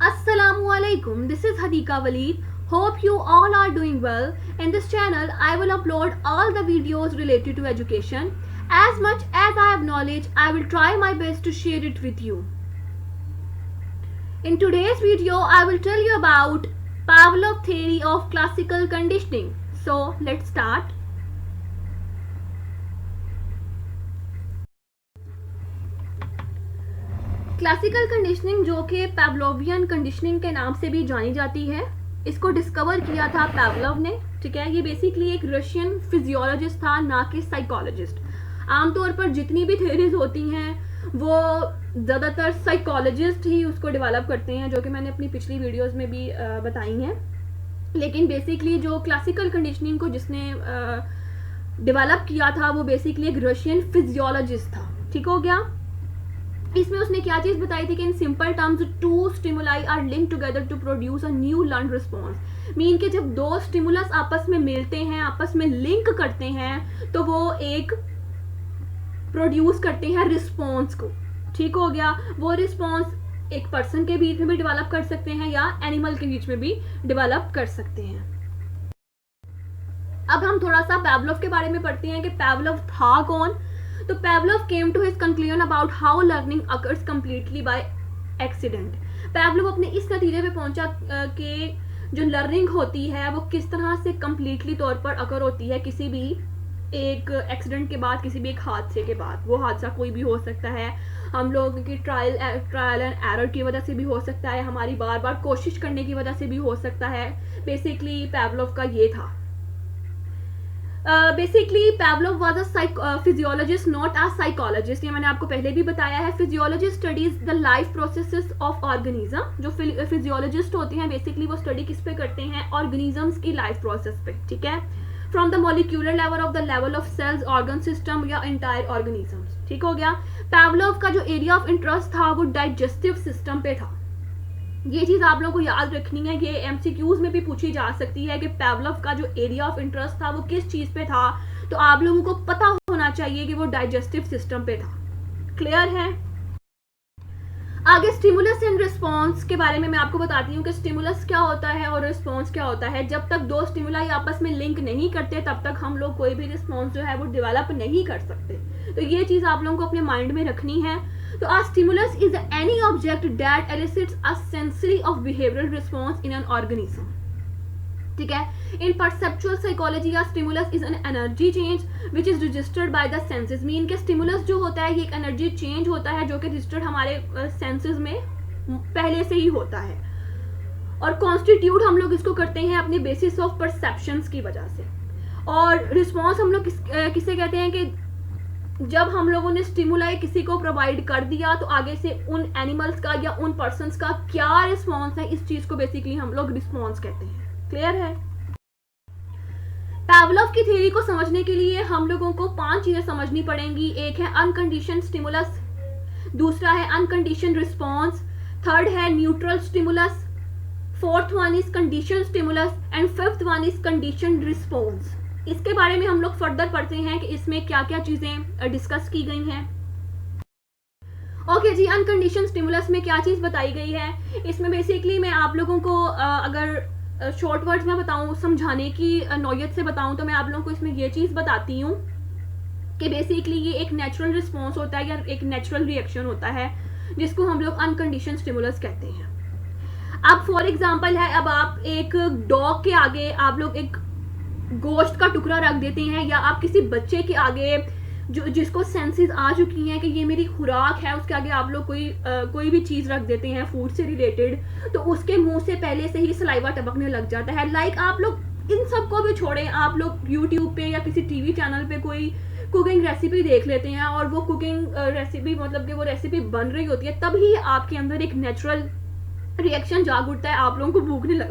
Assalamualaikum. This is Hadika Waleed. Hope you all are doing well. In this channel, I will upload all the videos related to education. As much as I have knowledge, I will try my best to share it with you. In today's video, I will tell you about Pavlov theory of classical conditioning. So, let's start. Classical conditioning जो कि पैवलोवियन conditioning के नाम से भी जानी जाती है, इसको डिस्कवर किया था पैवलोव ने. ठीक है, ये बेसिकली एक रशियन फिजियोलॉजिस्ट था, ना कि साइकोलॉजिस्ट. आमतौर पर जितनी भी थ्योरीज होती हैं वो ज़्यादातर साइकोलॉजिस्ट ही उसको डेवलप करते हैं, जो कि मैंने अपनी पिछली वीडियोस में भी बताई हैं. लेकिन बेसिकली जो क्लासिकल कंडीशनिंग को जिसने डेवलप किया था वो बेसिकली एक रशियन फिजियोलॉजिस्ट था. ठीक हो गया. इसमें उसने क्या चीज बताई थी कि in simple terms two stimuli are link together to produce a new learn response. Mean के जब दो स्टिमुलस आपस में मिलते हैं, आपस में लिंक करते हैं, तो वो एक प्रोड्यूस करते हैं रिस्पॉन्स को. ठीक हो गया. वो रिस्पॉन्स एक पर्सन के बीच में भी डेवलप कर सकते हैं या एनिमल के बीच में भी डेवलप कर सकते हैं. अब हम थोड़ा सा पैवलोव के बारे में पढ़ते हैं कि पैवलोव था कौन. तो Pavlov came to his conclusion about how learning occurs completely by accident. Pavlov अपने इस नतीजे पे पहुंचा कि जो लर्निंग होती है वो किस तरह से कंप्लीटली तौर पर अकर होती है किसी भी एक एक्सीडेंट के बाद, किसी भी एक हादसे के बाद. वो हादसा कोई भी हो सकता है, हम लोग की ट्रायल एंड एरर की वजह से भी हो सकता है, हमारी बार बार कोशिश करने की वजह से भी हो सकता है. बेसिकली पैवलोव का ये था. Basically Pavlov was a physiologist not a psychologist. ये मैंने आपको पहले भी बताया है. Physiologist studies the life processes of organism. जो फिजियोलॉजिस्ट होते हैं बेसिकली वो स्टडी किस पे करते हैं? ऑर्गेनिजम्स की लाइफ प्रोसेस पे. ठीक है, from the molecular level of the level of cells, organ system या एंटायर ऑर्गेनिजम्स. ठीक हो गया. पैवलोव का जो एरिया ऑफ इंटरेस्ट था वो डाइजेस्टिव सिस्टम पे था. ये चीज आप लोगों को याद रखनी है. ये एमसीक्यूज में भी पूछी जा सकती है कि पैवलोव का जो एरिया ऑफ इंटरेस्ट था वो किस चीज पे था. तो आप लोगों को पता होना चाहिए कि वो डाइजेस्टिव सिस्टम पे था. क्लियर है. आगे स्टिमुलस एंड रिस्पॉन्स के बारे में मैं आपको बताती हूँ कि स्टिमुलस क्या होता है और रिस्पॉन्स क्या होता है. जब तक दो स्टिमुलाई आपस में लिंक नहीं करते तब तक हम लोग कोई भी रिस्पॉन्स जो है वो डेवलप नहीं कर सकते. तो ये चीज आप लोगों को अपने माइंड में रखनी है. तो a stimulus is any object that elicits a sensory of behavioral response in an organism. ठीक है. In perceptual psychology, a stimulus is an energy change which is registered by the senses. Mean के stimulus जो होता है ये एक energy change होता है जो कि रजिस्टर्ड हमारे सेंसेस में पहले से ही होता है. और कॉन्स्टिट्यूट हम लोग इसको करते हैं अपने बेसिस ऑफ परसेप्शंस की वजह से. और रिस्पॉन्स हम लोग किसे कहते हैं कि जब हम लोगों ने स्टिमुलाई किसी को प्रोवाइड कर दिया तो आगे से उन एनिमल्स का या उन पर्सन्स का क्या रिस्पॉन्स है, इस चीज को बेसिकली हम लोग रिस्पॉन्स कहते हैं. क्लियर है. पैवलोव की थ्योरी को समझने के लिए हम लोगों को 5 चीजें समझनी पड़ेंगी. एक है अनकंडीशन स्टिमुलस, दूसरा है अनकंडीशन रिस्पॉन्स, थर्ड है neutral stimulus, fourth one is condition stimulus and fifth one is condition response. इसके बारे में हम लोग फर्दर पढ़ते हैं कि इसमें क्या क्या चीजें डिस्कस की गई हैं. ओके जी. अनकंडीशन स्टिमुलस में क्या चीज बताई गई है? इसमें बेसिकली मैं आप लोगों को अगर शॉर्ट वर्ड्स में बताऊं, समझाने की नौयत से बताऊं, तो मैं आप लोगों को इसमें ये चीज बताती हूँ कि बेसिकली ये एक नेचुरल रिस्पॉन्स होता है या एक नेचुरल रिएक्शन होता है जिसको हम लोग अनकंडीशन स्टिमुलस कहते हैं. अब फॉर एग्जाम्पल है, अब आप एक डॉग के आगे आप लोग एक गोश्त का टुकड़ा रख देते हैं, या आप किसी बच्चे के आगे जो जिसको सेंसेस आ चुकी हैं कि ये मेरी खुराक है, उसके आगे आप लोग कोई भी चीज रख देते हैं फूड से रिलेटेड, तो उसके मुंह से पहले से ही सलाइवा टपकने लग जाता है. लाइक आप लोग इन सबको भी छोड़ें, आप लोग यूट्यूब पे या किसी टीवी चैनल पे कोई कुकिंग रेसिपी देख लेते हैं और वो कुकिंग रेसिपी मतलब कि वो रेसिपी बन रही होती है, तभी आपके अंदर एक नेचुरल रिएक्शन जाग उठता है, आप लोगों को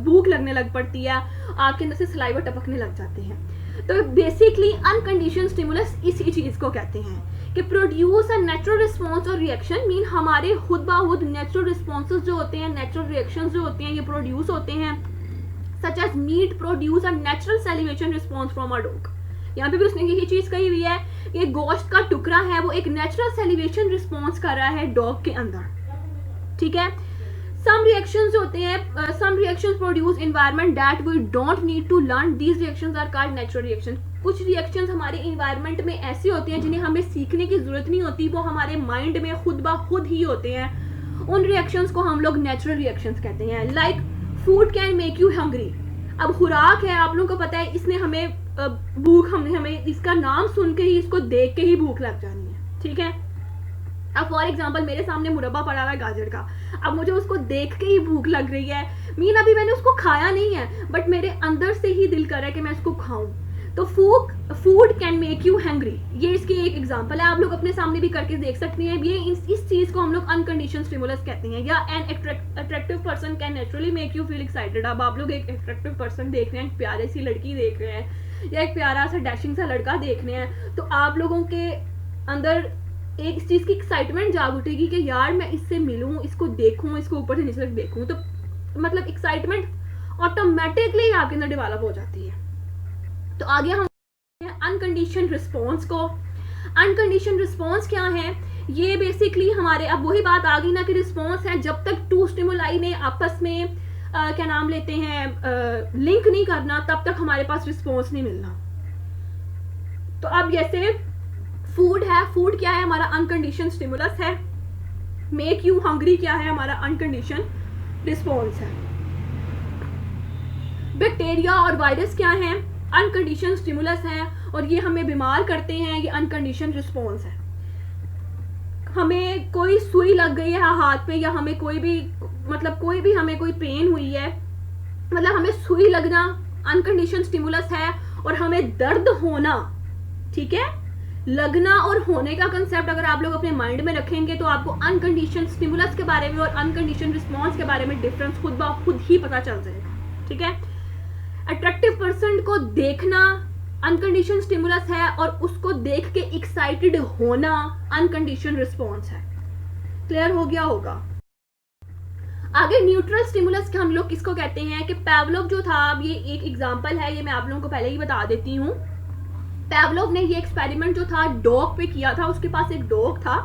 भूख लगने लग पड़ती है, आपके अंदर से सलाइवा टपकने लग जाते हैं. तो बेसिकली अनकंडीशन स्टिमुलस इसी चीज को कहते हैं कि प्रोड्यूस अ नेचुरल रिस्पॉन्स और रिएक्शन. मीन हमारे खुद ब खुद नेचुरल रिस्पॉन्सेज जो होते हैं, नेचुरल रिएक्शंस जो होते हैं, ये प्रोड्यूस होते हैं. Such as meat produce a natural salivation response from a dog. यहाँ पे भी उसने यही चीज कही हुई है कि गोश्त का टुकड़ा है वो एक नेचुरल सैलिवेशन रिस्पॉन्स कर रहा है डॉग के अंदर. ठीक है. सम रिएक्शंस होते हैं, some reactions produce environment that we don't need to learn, these reactions are called natural reaction. कुछ रिएक्शंस हमारे इन्वायरमेंट में ऐसी होती हैं जिन्हें हमें सीखने की जरूरत नहीं होती, वो हमारे माइंड में खुद ब खुद ही होते हैं। उन रिएक्शंस को हम लोग नेचुरल रिएक्शंस कहते हैं। Like food can make you hungry. अब खुराक है, आप लोगों को पता है, इसने हमें भूख, हमें इसका नाम सुन के ही, इसको देख के ही भूख लग जानी है, ठीक है। अब फॉर एग्जाम्पल मेरे सामने मुरब्बा पड़ा हुआ है गाजर का, अब मुझे उसको देख के ही भूख लग रही है, मीन अभी मैंने उसको खाया नहीं है बट मेरे अंदर से ही दिल कर रहा है कि मैं इसको खाऊं। तो food can make you hangry, ये इसकी एक एग्जांपल है, आप लोग अपने सामने भी करके देख सकते हैं। ये इस चीज को हम लोग अनकंडीशनल स्टिमुलस कहते हैं। या an attractive person can naturally make you feel excited. अब आप लोग एक अट्रैक्टिव पर्सन देख रहे हैं, एक प्यारी सी लड़की देख रहे हैं या एक प्यारा सा डैशिंग सा लड़का देख रहे हैं, तो आप लोगों के अंदर एक इस चीज की एक्साइटमेंट जाग उठेगी कि यार मैं इससे मिलूं, इसको देखूं, इसको ऊपर से नीचे तक देखूं, तो मतलब एक्साइटमेंट ऑटोमेटिकली आपके अंदर डेवलप हो जाती है। तो आगे हम अनकंडीशन रिस्पॉन्स को। अनकंडीशन रिस्पॉन्स क्या है? ये बेसिकली हमारे, अब वही बात आ गई ना कि रिस्पॉन्स है जब तक टू स्टिमुलाई ने आपस में क्या नाम लेते हैं लिंक नहीं करना, तब तक हमारे पास रिस्पॉन्स नहीं मिलना। तो अब जैसे फूड है, फूड क्या है? हमारा अनकंडीशन स्टिमुलस है। मेक यू हंग्री क्या है? हमारा अनकंडीशन रिस्पॉन्स है। बैक्टीरिया और वायरस क्या है? अनकंडीशन स्टिमुलस है और ये हमें बीमार करते हैं, ये अनकंडीशन रिस्पॉन्स है। हमें कोई सुई लग गई है हाथ पे, या हमें कोई भी हमें कोई पेन हुई है, मतलब हमें सुई लगना अनकंडीशन स्टिमुलस है, और हमें दर्द होना, ठीक है, लगना और होने का कंसेप्ट अगर आप लोग अपने माइंड में रखेंगे तो आपको अनकंडीशन स्टिमुलस के बारे में और अनकंडीशन रिस्पॉन्स के बारे में डिफरेंस खुद ब खुद ही पता चल जाएगा, ठीक है। अट्रैक्टिव पर्सन को देखना अनकंडीशन स्टिमुलस है, और उसको देख के एक्साइटेड होना अनकंडीशन रिस्पॉन्स है। क्लियर हो गया होगा? आगे न्यूट्रल स्टिमुलस हम लोग किसको कहते हैं? कि पैवलोव जो था, अब ये एक एग्जांपल है, ये मैं आप लोगों को पहले ही बता देती हूँ। पैवलोव ने ये एक्सपेरिमेंट जो था डॉग पे किया था। उसके पास एक डॉग था,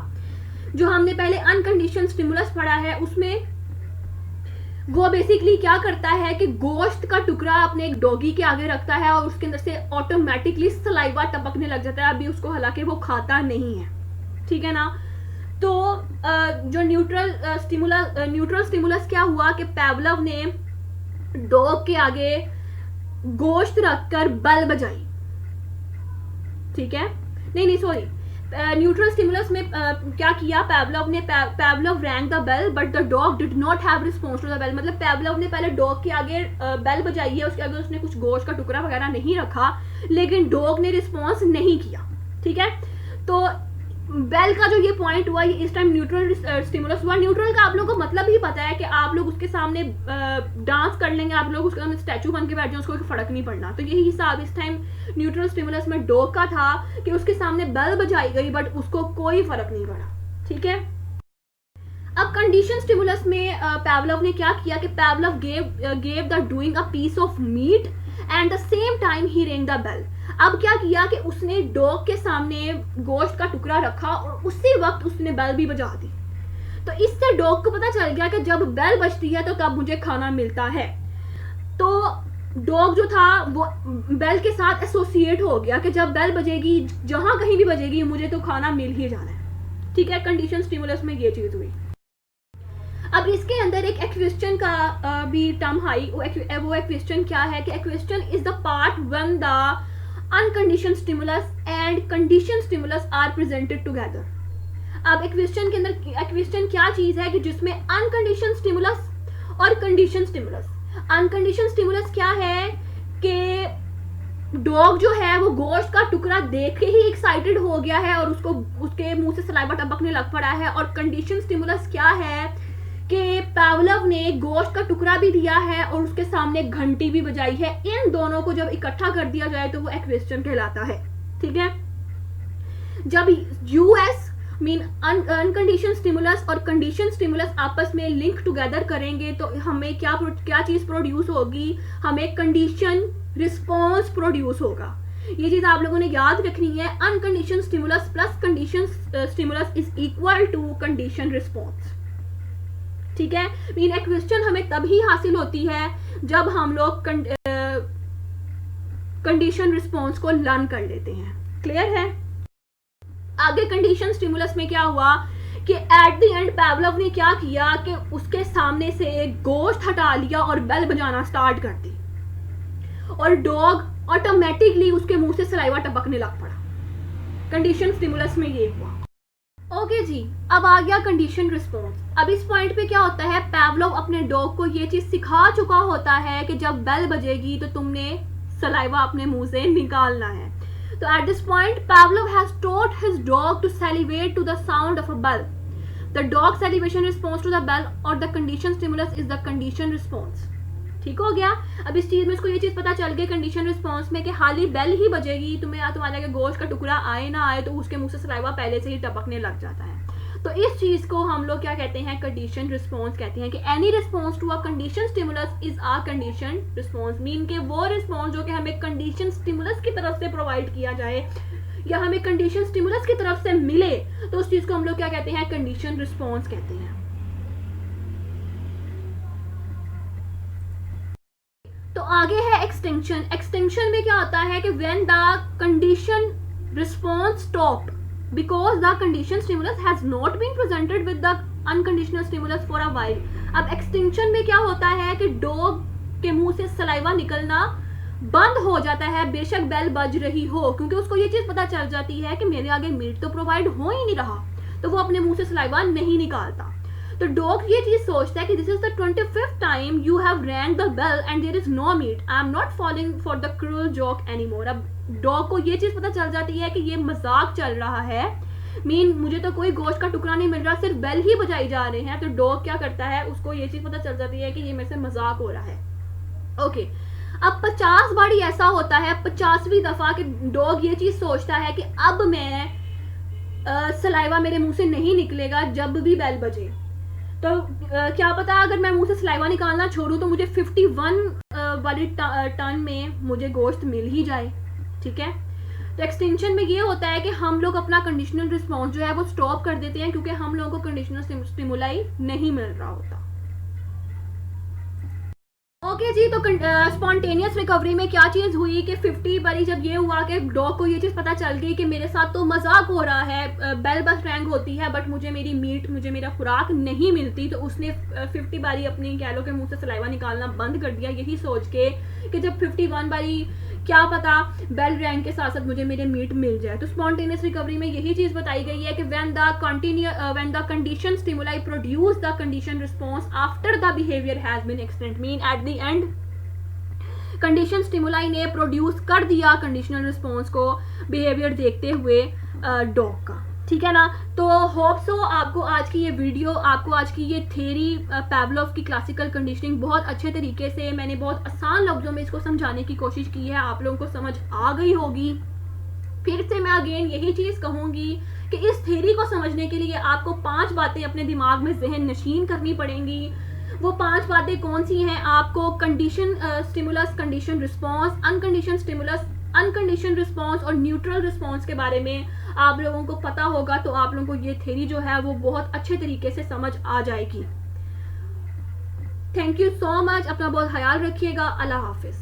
जो हमने पहले अनकंडीशन स्टिमुलस पढ़ा है, उसमें वो बेसिकली क्या करता है कि गोश्त का टुकड़ा अपने एक डॉगी के आगे रखता है और उसके अंदर से ऑटोमेटिकली सलाइवा टपकने लग जाता है। अभी उसको, हालांकि वो खाता नहीं है, ठीक है ना। तो जो न्यूट्रल स्टिमुलस क्या हुआ कि पैवलोव ने डॉग के आगे गोश्त रखकर बेल बजाई, ठीक है, नहीं सॉरी, न्यूट्रल स्टिमुलस में क्या किया Pavlov rang the bell but the dog did not have response to the bell. मतलब पैवलोव ने पहले डॉग के आगे बेल बजाई है, उसके आगे उसने कुछ गोश्त का टुकड़ा वगैरह नहीं रखा, लेकिन डॉग ने रिस्पॉन्स नहीं किया, ठीक है। तो बेल का जो ये पॉइंट हुआ, ये इस टाइम न्यूट्रल स्टिमुलस हुआ। न्यूट्रल का आप लोगों को मतलब ही पता है कि आप लोग उसके सामने डांस कर लेंगे, आप लोग उसके सामने स्टैचू बन के बैठ जाए, उसको फर्क नहीं पड़ना। तो यही हिसाब इस टाइम न्यूट्रल स्टिमुलस में डॉग का था कि उसके सामने बेल बजाई गई बट उसको कोई फर्क नहीं पड़ा, ठीक है। अब कंडीशन स्टिमुलस में पैवलोव ने क्या किया कि Pavlov gave the doing a piece of meat and the same time ही रिंग द बेल। अब क्या किया कि उसने डॉग के सामने गोश्त का टुकड़ा रखा और उसी वक्त उसने बेल भी बजा दी। तो इससे डॉग को पता चल गया कि जब बेल बजती है तो तब मुझे खाना मिलता है। तो डॉग जो था वो बेल के साथ एसोसिएट हो गया कि जब बेल बजेगी, जहां कहीं भी बजेगी, मुझे तो खाना मिल ही जाना है, ठीक है। कंडीशन स्टिमुलस में ये चीज हुई। अब इसके अंदर एक एक्वेशन का भी टर्म आई। वो एक्वेशन क्या है कि acquisition is the part when the uncondition stimulus and condition stimulus are presented together. अब एक्वेशन के अंदर, एक्वेशन क्या चीज है कि जिसमें अनकंडीशन स्टिमुलस और कंडीशन स्टिमुलस। अनकंडीशन स्टिमुलस क्या है कि डॉग जो है वो गोश्त का टुकड़ा देख के ही एक्साइटेड हो गया है और उसको उसके मुंह से सलाइवा टपकने लग पड़ा है। और कंडीशन स्टिमुलस क्या है कि पैवलोव ने गोश्त का टुकड़ा भी दिया है और उसके सामने घंटी भी बजाई है। इन दोनों को जब इकट्ठा कर दिया जाए तो वो एक्वेशन कहलाता है, ठीक है। जब यूएस मीन अनकंडीशन स्टिमुलस और कंडीशन स्टिमुलस आपस में लिंक टुगेदर करेंगे तो हमें क्या चीज प्रोड्यूस होगी? हमें कंडीशन रिस्पॉन्स प्रोड्यूस होगा। ये चीज आप लोगों ने याद रखनी है। Uncondition stimulus plus condition stimulus is equal to condition response. ठीक है, मीन एक्विजिशन हमें तभी हासिल होती है जब हम लोग कंडीशन रिस्पॉन्स को लर्न कर लेते हैं। क्लियर है? आगे कंडीशन स्टिमुलस में क्या हुआ कि एट द एंड पावलोव ने क्या किया कि उसके सामने से एक गोश्त हटा लिया और बेल बजाना स्टार्ट कर दी, और डॉग ऑटोमेटिकली उसके मुंह से सलाइवा टपकने लग पड़ा। कंडीशन स्टिमुलस में ये हुआ। ओके जी, अब आ गया कंडीशन रिस्पॉन्स। अब इस पॉइंट पे क्या होता है, पावलोव अपने डॉग को ये चीज सिखा चुका होता है कि जब बेल बजेगी तो तुमने सलाइवा अपने मुंह से निकालना है। तो at this point Pavlov has taught his dog to salivate to the sound of a bell. The dog salivation response to the bell or the condition stimulus is the condition response. ठीक हो गया? अब इस चीज में इसको ये चीज पता चल गई कंडीशन रिस्पॉन्स में कि खाली बेल ही बजेगी, तुम्हारे के गोश्त का टुकड़ा आए ना आए तो उसके मुंह से सलाइवा पहले से ही टपकने लग जाता है। तो इस चीज को हम लोग क्या कहते हैं, कंडीशन रिस्पॉन्स कहते हैं कि any response to a condition stimulus is a condition response. Mean के वो रिस्पॉन्स जो कि हमें कंडीशन स्टिमुलस की तरफ से प्रोवाइड किया जाए या हमें कंडीशन स्टिमुलस की तरफ से मिले, तो उस चीज को हम लोग क्या कहते हैं, कंडीशन रिस्पॉन्स कहते हैं। तो आगे है एक्सटेंशन। एक्सटेंशन में क्या होता है कि when the condition response stop because the condition stimulus has not been presented with the unconditional stimulus for a while। अब एक्सटिंक्शन में क्या होता है कि डॉग के मुंह से सलाइवा निकलना बंद हो जाता है बेशक बेल बज रही हो, क्योंकि उसको ये चीज पता चल जाती है कि मेरे आगे मीट तो प्रोवाइड हो ही नहीं रहा, तो वो अपने मुंह से सलाइवा नहीं निकालता। तो डॉग ये चीज सोचता है कि this is the 25th time you have rang the bell and there is no meat, I am not following for the cruel joke anymore. अब डॉग को ये चीज पता चल जाती है कि ये मजाक चल रहा है, मीन मुझे तो कोई गोश्त का टुकड़ा नहीं मिल रहा, सिर्फ बेल ही बजाई जा रहे हैं। तो डॉग क्या करता है, उसको ये चीज पता चल जाती है कि ये मेरे से मजाक हो रहा है। ओके, अब 50 बारी ऐसा होता है, 50वीं दफा कि डॉग ये चीज सोचता है कि अब मैं सलाइवा मेरे मुंह से नहीं निकलेगा जब भी बेल बजे। तो क्या पता अगर मैं मुंह से सलाइवा निकालना छोड़ूं तो मुझे 51 वाली टर्न में मुझे गोश्त मिल ही जाए। ठीक है, तो एक्सटेंशन में ये होता है कि हम लोग अपना कंडीशनल रिस्पॉन्स जो है वो स्टॉप कर देते हैं क्योंकि हम लोगों को कंडीशनल स्टिमुलाई नहीं मिल रहा होता। ओके जी, तो स्पॉन्टेनियस रिकवरी में क्या चीज हुई कि 50 बारी जब ये हुआ कि डॉग को ये चीज पता चल गई कि मेरे साथ तो मजाक हो रहा है, बेल बस रैंग होती है बट मुझे मेरा खुराक नहीं मिलती, तो उसने 50 बारी अपनी कैलो के मुंह से सलाइवा निकालना बंद कर दिया, यही सोच के कि जब 51 बारी क्या पता बेल रैंग के साथ साथ मुझे मेरे मीट मिल जाए। तो स्पॉन्टेनियस रिकवरी में यही चीज बताई गई है कि when the condition stimuli produce the condition response after the behaviour has been extend, mean at the end condition stimuli ने प्रोड्यूस कर दिया कंडीशनल रिस्पॉन्स को बिहेवियर देखते हुए डॉग का। ठीक है ना? तो होप सो आपको आज की ये वीडियो, आपको आज की ये थ्योरी पावलोव की क्लासिकल कंडीशनिंग बहुत अच्छे तरीके से, मैंने बहुत आसान लफ्जों में इसको समझाने की कोशिश की है, आप लोगों को समझ आ गई होगी। फिर से मैं अगेन यही चीज कहूंगी कि इस थ्योरी को समझने के लिए आपको 5 बातें अपने दिमाग में जहन नशीन करनी पड़ेंगी। वो 5 बातें कौन सी हैं? आपको condition stimulus, condition response, uncondition stimulus, uncondition response और न्यूट्रल रिस्पॉन्स के बारे में आप लोगों को पता होगा, तो आप लोगों को ये थ्योरी जो है वो बहुत अच्छे तरीके से समझ आ जाएगी। थैंक यू सो मच, अपना बहुत ख्याल रखिएगा। अल्लाह हाफिज।